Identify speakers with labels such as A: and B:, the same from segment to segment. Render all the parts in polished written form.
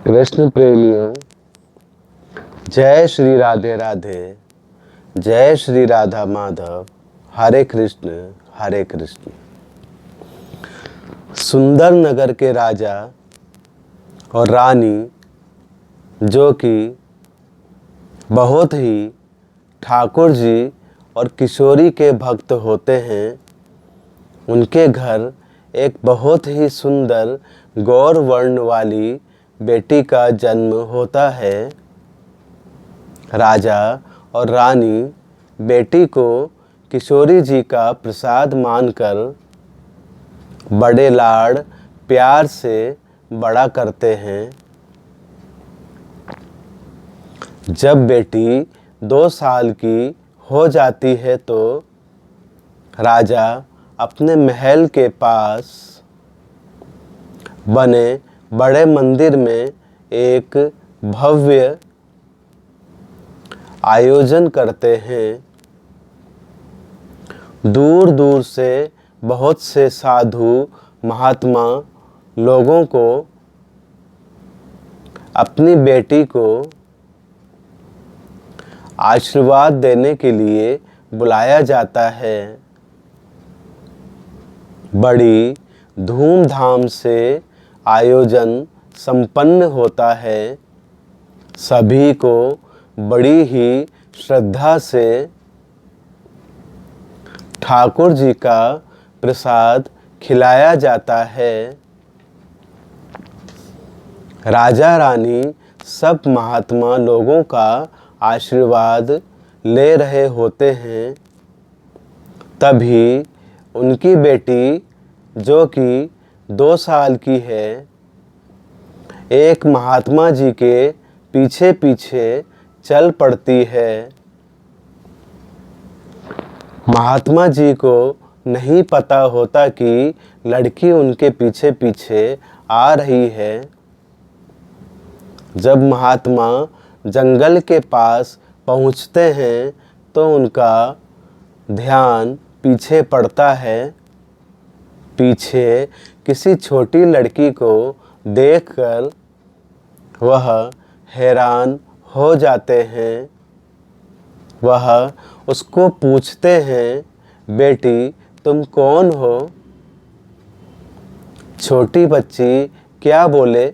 A: कृष्ण प्रेमियों, जय श्री राधे राधे, जय श्री राधा माधव। हरे कृष्ण। सुंदर नगर के राजा और रानी, जो कि बहुत ही ठाकुर जी और किशोरी के भक्त होते हैं, उनके घर एक बहुत ही सुंदर गौर वर्ण वाली बेटी का जन्म होता है। राजा और रानी बेटी को किशोरी जी का प्रसाद मानकर बड़े लाड़ प्यार से बड़ा करते हैं। जब बेटी 2 साल की हो जाती है तो राजा अपने महल के पास बने बड़े मंदिर में एक भव्य आयोजन करते हैं। दूर दूर से बहुत से साधु महात्मा लोगों को अपनी बेटी को आशीर्वाद देने के लिए बुलाया जाता है। बड़ी धूमधाम से आयोजन संपन्न होता है। सभी को बड़ी ही श्रद्धा से ठाकुर जी का प्रसाद खिलाया जाता है। राजा रानी सब महात्मा लोगों का आशीर्वाद ले रहे होते हैं। तभी उनकी बेटी, जो कि 2 साल की है, एक महात्मा जी के पीछे पीछे चल पड़ती है। महात्मा जी को नहीं पता होता कि लड़की उनके पीछे पीछे आ रही है। जब महात्मा जंगल के पास पहुंचते हैं तो उनका ध्यान पीछे पड़ता है। पीछे किसी छोटी लड़की को देखकर वह हैरान हो जाते हैं। वह उसको पूछते हैं, बेटी तुम कौन हो? छोटी बच्ची क्या बोले?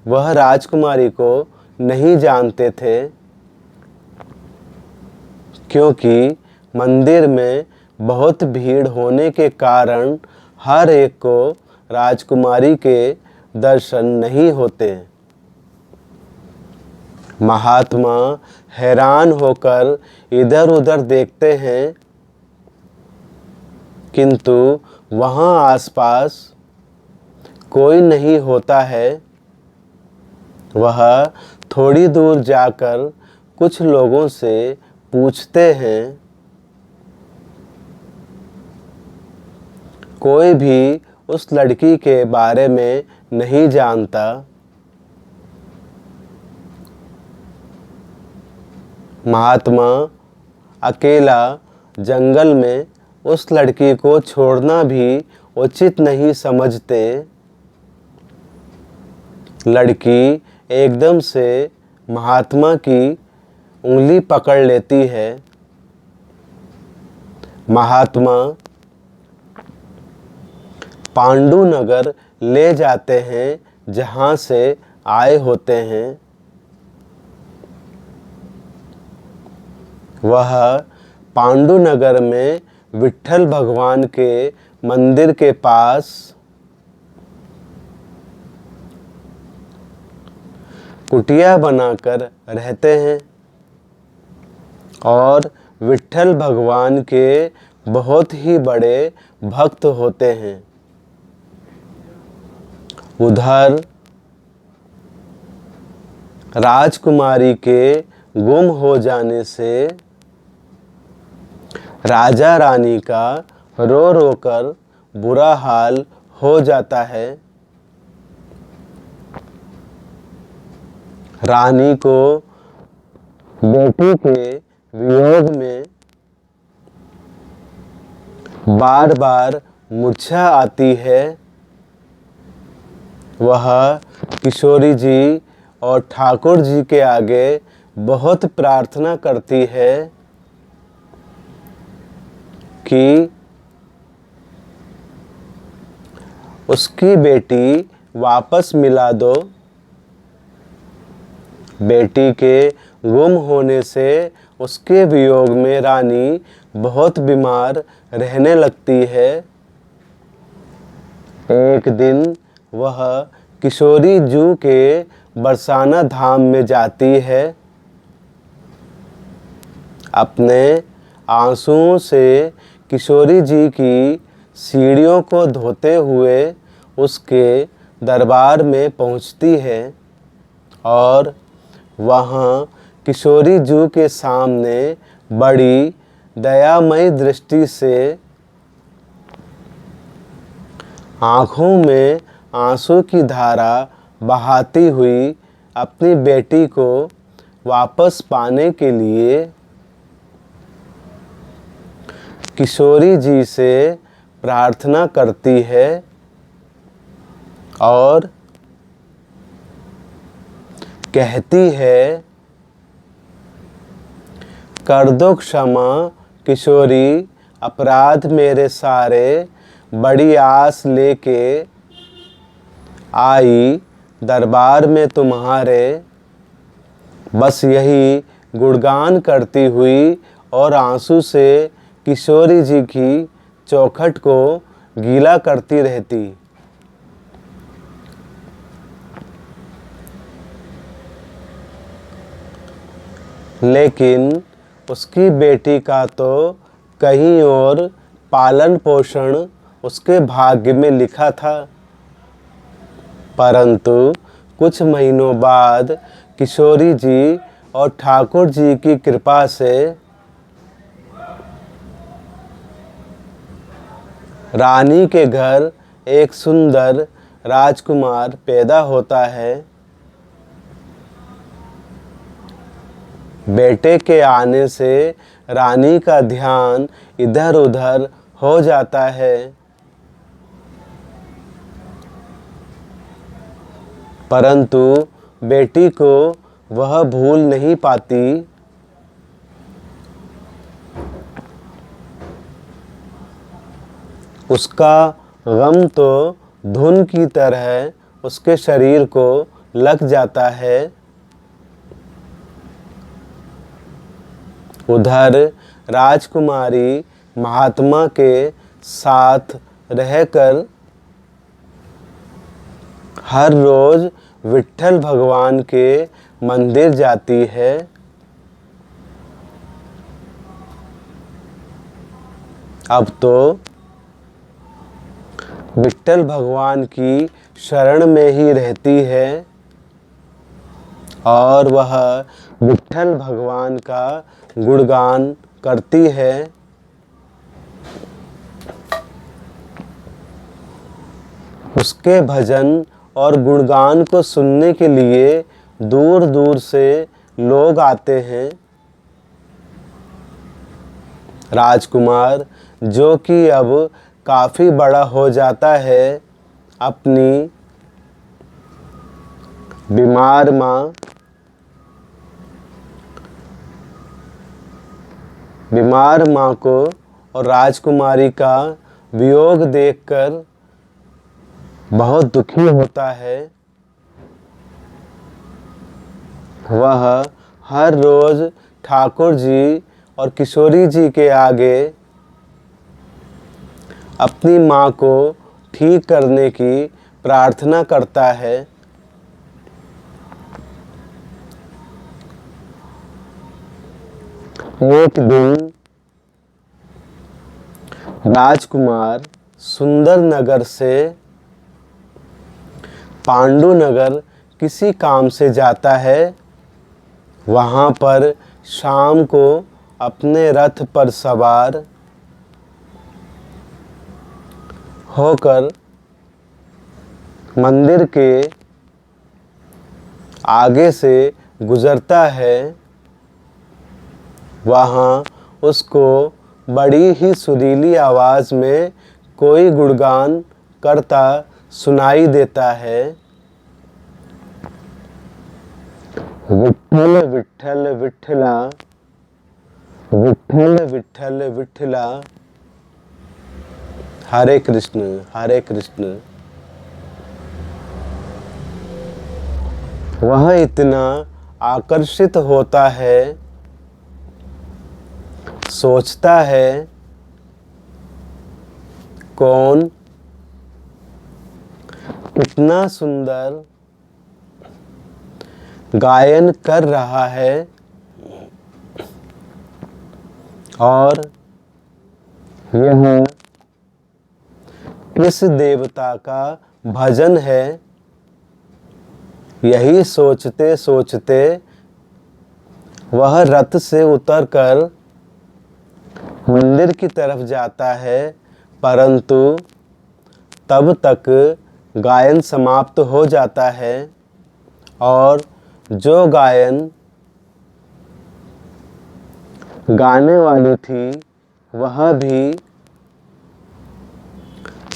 A: वह राजकुमारी को नहीं जानते थे, क्योंकि मंदिर में बहुत भीड़ होने के कारण हर एक को राजकुमारी के दर्शन नहीं होते। महात्मा हैरान होकर इधर उधर देखते हैं, किंतु वहाँ आसपास कोई नहीं होता है। वह थोड़ी दूर जाकर कुछ लोगों से पूछते हैं। कोई भी उस लड़की के बारे में नहीं जानता। महात्मा अकेला जंगल में उस लड़की को छोड़ना भी उचित नहीं समझते। लड़की एकदम से महात्मा की उंगली पकड़ लेती है। महात्मा पांडु नगर ले जाते हैं, जहाँ से आए होते हैं। वह पांडु नगर में विट्ठल भगवान के मंदिर के पास कुटिया बनाकर रहते हैं और विट्ठल भगवान के बहुत ही बड़े भक्त होते हैं। उधर राजकुमारी के गुम हो जाने से राजा रानी का रो रो कर बुरा हाल हो जाता है। रानी को बेटी के वियोग में बार बार मूर्छा आती है। वह किशोरी जी और ठाकुर जी के आगे बहुत प्रार्थना करती है कि उसकी बेटी वापस मिला दो। बेटी के गुम होने से उसके वियोग में रानी बहुत बीमार रहने लगती है। एक दिन वह किशोरी जू के बरसाना धाम में जाती है। अपने आंसुओं से किशोरी जी की सीढ़ियों को धोते हुए उसके दरबार में पहुंचती है और वहां किशोरी जू के सामने बड़ी दयामयी दृष्टि से आँखों में आंसू की धारा बहाती हुई अपनी बेटी को वापस पाने के लिए किशोरी जी से प्रार्थना करती है और कहती है, कर दो क्षमा किशोरी, अपराध मेरे सारे, बड़ी आस लेके आई दरबार में तुम्हारे। बस यही गुणगान करती हुई और आंसू से किशोरी जी की चौखट को गीला करती रहती। लेकिन उसकी बेटी का तो कहीं और पालन पोषण उसके भाग्य में लिखा था। परंतु कुछ महीनों बाद किशोरी जी और ठाकुर जी की कृपा से रानी के घर एक सुंदर राजकुमार पैदा होता है। बेटे के आने से रानी का ध्यान इधर उधर हो जाता है, परंतु बेटी को वह भूल नहीं पाती। उसका गम तो धुन की तरह उसके शरीर को लग जाता है। उधर राजकुमारी महात्मा के साथ रहकर हर रोज विट्ठल भगवान के मंदिर जाती है। अब तो विट्ठल भगवान की शरण में ही रहती है और वह विट्ठल भगवान का गुणगान करती है। उसके भजन और गुणगान को सुनने के लिए दूर दूर से लोग आते हैं। राजकुमार, जो कि अब काफ़ी बड़ा हो जाता है, अपनी बीमार माँ को और राजकुमारी का वियोग देखकर बहुत दुखी होता है। वह हर रोज ठाकुर जी और किशोरी जी के आगे अपनी माँ को ठीक करने की प्रार्थना करता है। एक दिन राजकुमार सुंदर नगर से पांडु नगर किसी काम से जाता है। वहाँ पर शाम को अपने रथ पर सवार होकर मंदिर के आगे से गुजरता है। वहाँ उसको बड़ी ही सुरीली आवाज़ में कोई गुणगान करता सुनाई देता है। विठ्ठल विठ्ठल विठ्ठला, विठ्ठल विठ्ठल विठ्ठला, हरे कृष्ण हरे कृष्ण। वह इतना आकर्षित होता है, सोचता है कौन कितना सुंदर गायन कर रहा है और यह किस देवता का भजन है। यही सोचते सोचते वह रथ से उतरकर मंदिर की तरफ जाता है, परंतु तब तक गायन समाप्त हो जाता है और जो गायन गाने वाली थी वह भी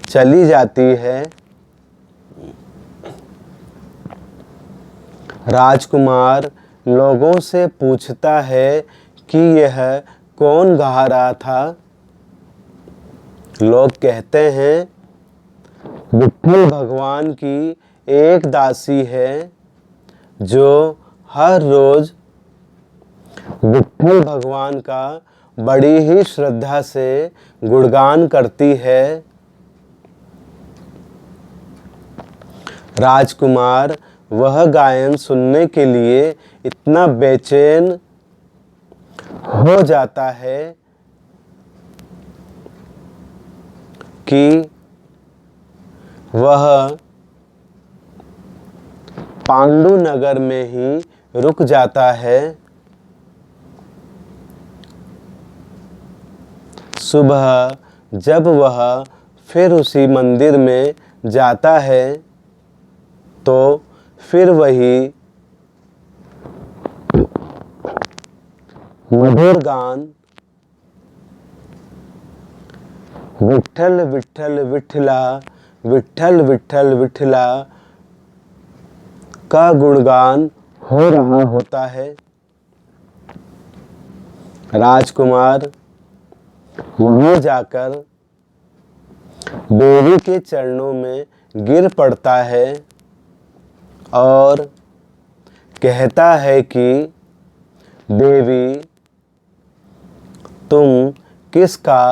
A: चली जाती है। राजकुमार लोगों से पूछता है कि यह कौन गा रहा था। लोग कहते हैं विठ्ठल भगवान की एक दासी है जो हर रोज विठ्ठल भगवान का बड़ी ही श्रद्धा से गुणगान करती है। राजकुमार वह गायन सुनने के लिए इतना बेचैन हो जाता है कि वह पांडु नगर में ही रुक जाता है। सुबह जब वह फिर उसी मंदिर में जाता है तो फिर वही मधुर गान विठ्ठल विठ्ठल विठ्ठला, विठ्ठल विठ्ठल विठ्ठला का गुणगान हो रहा होता है। राजकुमार वहां जाकर देवी के चरणों में गिर पड़ता है और कहता है कि देवी तुम किसका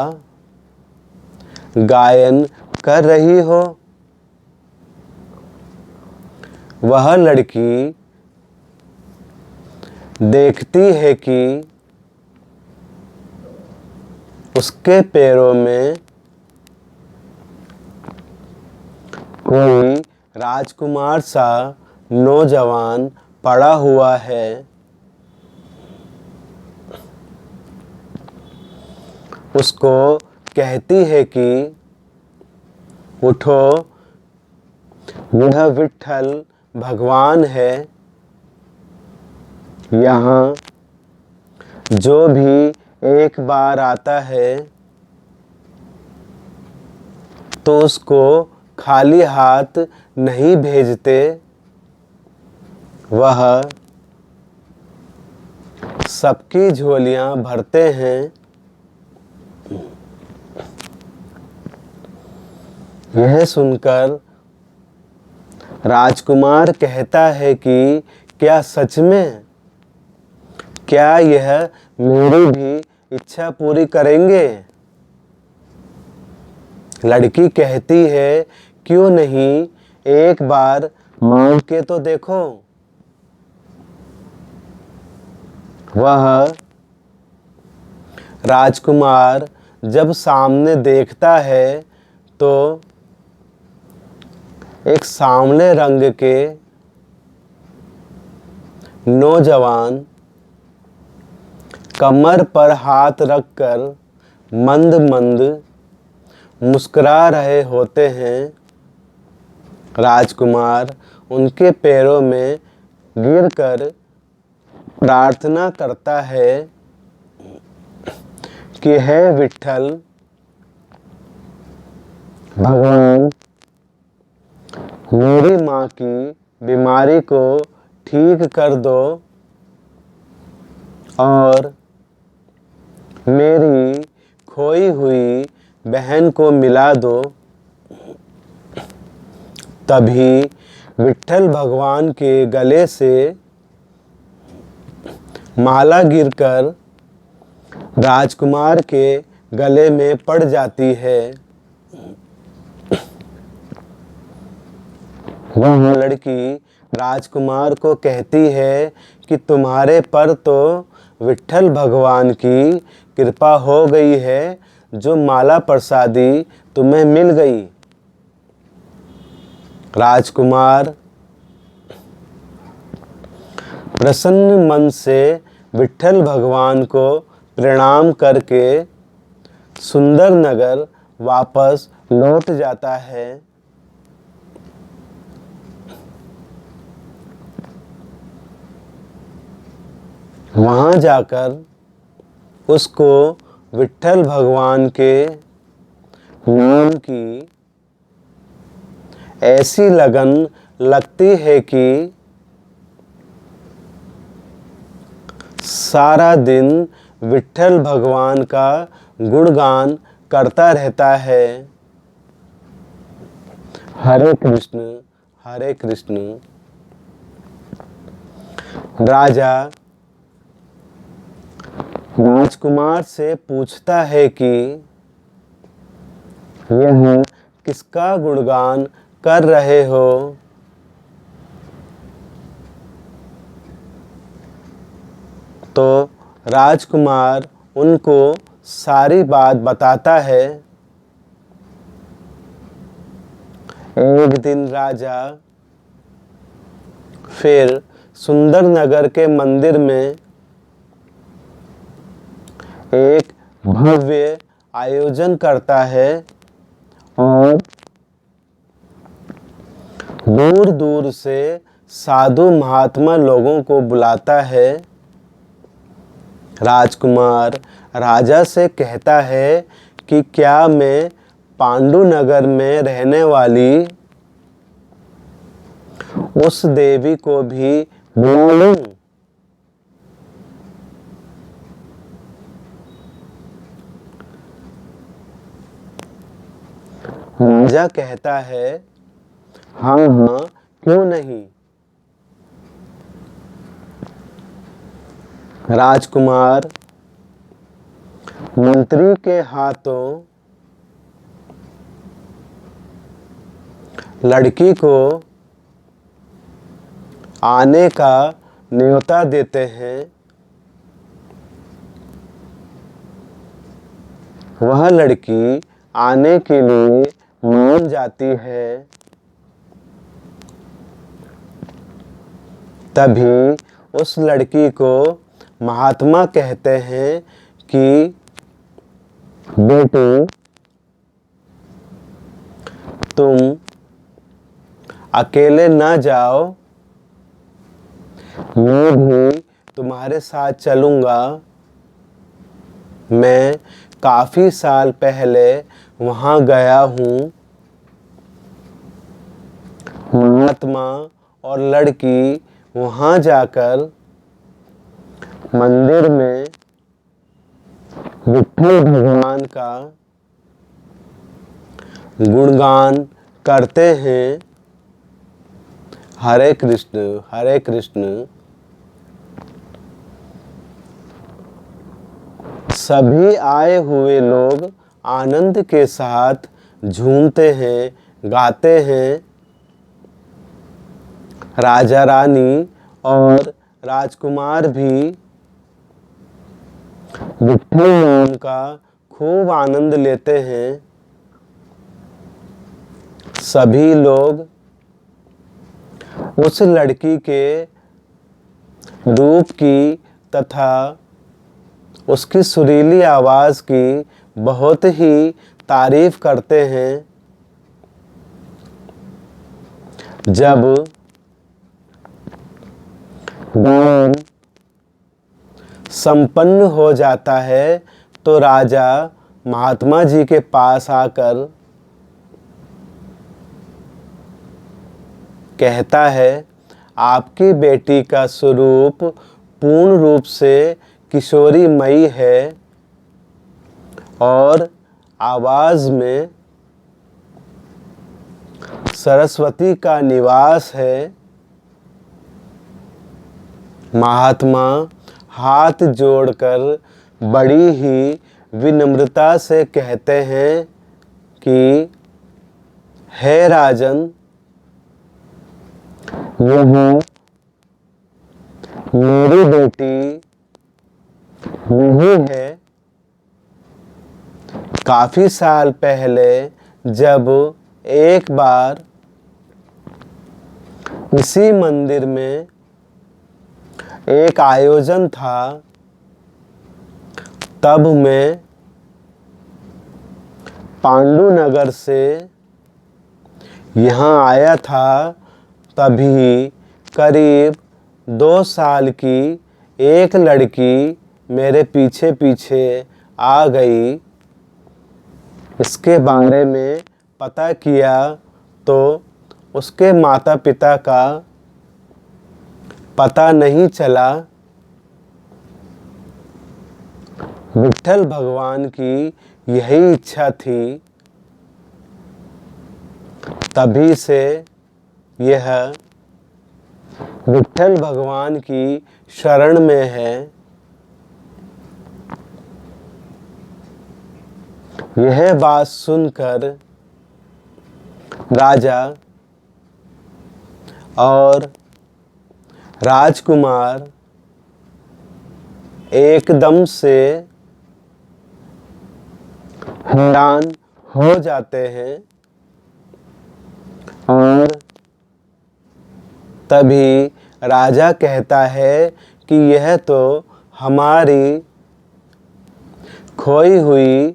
A: गायन कर रही हो। वह लड़की देखती है कि उसके पैरों में कोई राजकुमार सा नौजवान पड़ा हुआ है। उसको कहती है कि उठो, यह विठ्ठल भगवान है। यहाँ जो भी एक बार आता है तो उसको खाली हाथ नहीं भेजते। वह सबकी झोलियां भरते हैं। यह सुनकर राजकुमार कहता है कि क्या सच में, क्या यह मेरी भी इच्छा पूरी करेंगे। लड़की कहती है क्यों नहीं, एक बार मांग के तो देखो। वह राजकुमार जब सामने देखता है तो एक सांवले रंग के नौजवान कमर पर हाथ रखकर मंद मंद मुस्कुरा रहे होते हैं। राजकुमार उनके पैरों में गिरकर प्रार्थना करता है कि हे विठ्ठल भगवान, मेरी माँ की बीमारी को ठीक कर दो। और मेरी खोई हुई बहन को मिला दो। तभी विट्ठल भगवान के गले से माला गिरकर राजकुमार के गले में पड़ जाती है। वह लड़की राजकुमार को कहती है कि तुम्हारे पर तो विट्ठल भगवान की कृपा हो गई है, जो माला प्रसादी तुम्हें मिल गई। राजकुमार प्रसन्न मन से विट्ठल भगवान को प्रणाम करके सुंदर नगर वापस लौट जाता है। वहाँ जाकर उसको विट्ठल भगवान के नाम की ऐसी लगन लगती है कि सारा दिन विट्ठल भगवान का गुणगान करता रहता है। हरे कृष्ण हरे कृष्ण। राजा राजकुमार से पूछता है कि यह किसका गुणगान कर रहे हो। तो राजकुमार उनको सारी बात बताता है। एक दिन राजा फिर सुंदर नगर के मंदिर में एक भव्य आयोजन करता है और दूर दूर से साधु महात्मा लोगों को बुलाता है। राजकुमार राजा से कहता है कि क्या मैं पांडु नगर में रहने वाली उस देवी को भी बुला लूं। राजा कहता है हाँ हाँ क्यों नहीं। राजकुमार मंत्री के हाथों लड़की को आने का न्योता देते हैं। वह लड़की आने के लिए मान जाती है। तभी उस लड़की को महात्मा कहते हैं कि बेटी तुम अकेले ना जाओ, मैं भी तुम्हारे साथ चलूँगा। मैं काफ़ी साल पहले वहाँ गया हूँ। महात्मा और लड़की वहाँ जाकर मंदिर में विट्ठल भगवान का गुणगान करते हैं। हरे कृष्ण हरे कृष्ण। सभी आए हुए लोग आनंद के साथ झूमते हैं, गाते हैं। राजा रानी और राजकुमार भी विट्ठल नाम का खूब आनंद लेते हैं। सभी लोग उस लड़की के रूप की तथा उसकी सुरीली आवाज़ की बहुत ही तारीफ करते हैं। जब गायन संपन्न हो जाता है तो राजा महात्मा जी के पास आकर कहता है आपकी बेटी का स्वरूप पूर्ण रूप से किशोरी मई है और आवाज़ में सरस्वती का निवास है। महात्मा हाथ जोड़कर बड़ी ही विनम्रता से कहते हैं कि हे राजन, यह मेरी बेटी नहीं है। काफ़ी साल पहले जब एक बार इसी मंदिर में एक आयोजन था, तब मैं पांडुनगर से यहाँ आया था। तभी करीब 2 साल की एक लड़की मेरे पीछे पीछे आ गई। इसके बारे में पता किया तो उसके माता पिता का पता नहीं चला। विट्ठल भगवान की यही इच्छा थी। तभी से यह विट्ठल भगवान की शरण में है। यह बात सुनकर राजा और राजकुमार एकदम से हैरान हो जाते हैं और तभी राजा कहता है कि यह तो हमारी खोई हुई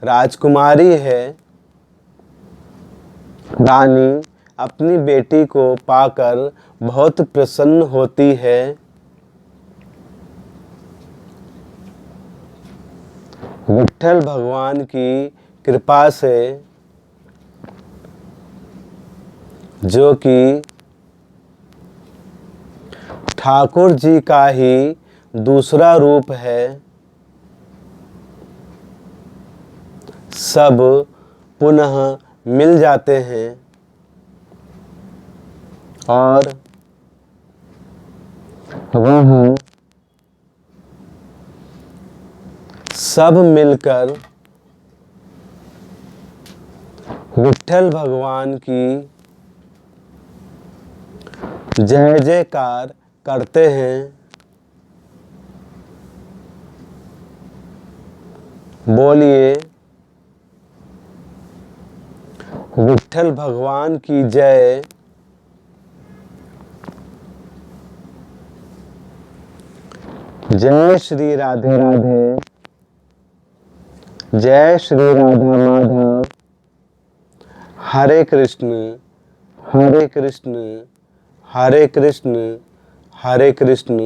A: राजकुमारी है। रानी अपनी बेटी को पाकर बहुत प्रसन्न होती है। विट्ठल भगवान की कृपा से, जो कि ठाकुर जी का ही दूसरा रूप है, सब पुनः मिल जाते हैं और वह सब मिलकर विट्ठल भगवान की जय जयकार करते हैं। बोलिए विट्ठल भगवान की जय। जय श्री राधे राधे। जय श्री राधा माधव। हरे कृष्ण हरे कृष्ण हरे कृष्ण हरे कृष्ण